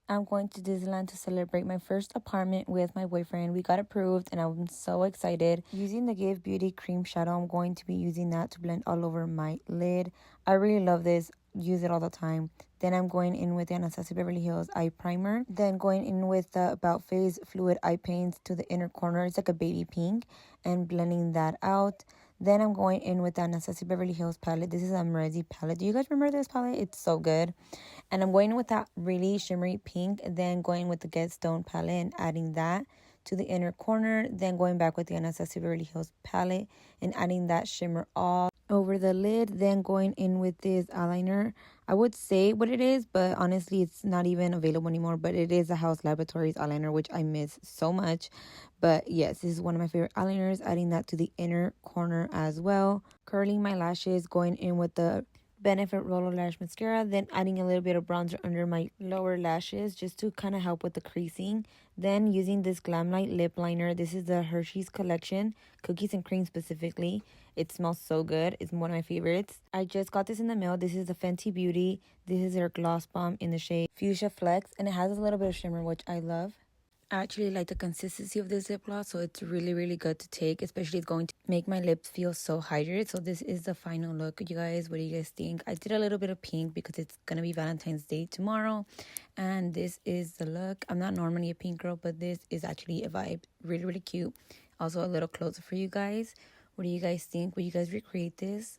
I'm going to Disneyland to celebrate my first apartment with my boyfriend. We got approved and I'm so excited. Using the Give Beauty Cream Shadow, I'm going to be using that to blend all over my lid. I really love this. Use it all the time. Then I'm going in with the Anastasia Beverly Hills Eye Primer. Then going in with the About Face Fluid Eye Paints to the inner corner. It's like a baby pink. And blending that out. Then I'm going in with the Anastasia Beverly Hills palette. This is a Merezi palette. Do you guys remember this palette? It's so good. And I'm going with that really shimmery pink. Then going with the Get Stone palette and adding that to the inner corner. Then going back with the Anastasia Beverly Hills palette and adding that shimmer all over the lid. Then going in with this eyeliner. I would say what it is, but honestly it's not even available anymore. But it is a House Laboratories eyeliner, which I miss so much. But yes, this is one of my favorite eyeliners. Adding that to the inner corner as well. Curling my lashes, going in with the Benefit Roller Lash Mascara, then adding a little bit of bronzer under my lower lashes just to kind of help with the creasing. Then using this Glam Light lip liner. This is the Hershey's collection, cookies and cream specifically. It smells so good. It's one of my favorites. I just got this in the mail. This is the Fenty Beauty. This is their gloss bomb in the shade Fuchsia Flex, and it has a little bit of shimmer, which I love. I actually like the consistency of this lip gloss, so it's really good to take, especially it's going to make my lips feel so hydrated. So this is the final look, you guys. What do you guys think? I did a little bit of pink because it's gonna be Valentine's Day tomorrow, and this is the look. I'm not normally a pink girl, but this is actually a vibe. Really cute. Also a little closer for you guys. What do you guys think? Will you guys recreate this?